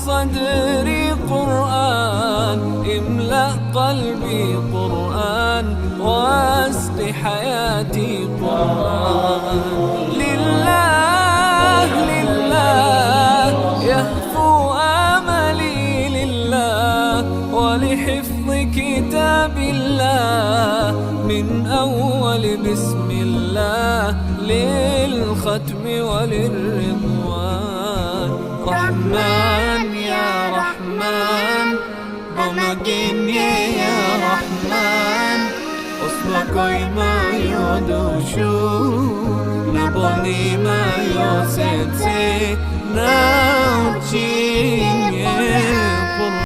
صدري قرآن، املأ قلبي قرآن، واسق حياتي قرآن. لله لله يهفو آملي، لله ولحفظ كتاب الله، من أول بسم الله للختم وللرضوان. رحمن يا رحمن بمجيني يا رحمن، أصبحي ما يدوشو نبني ما يوسيتي ناوتي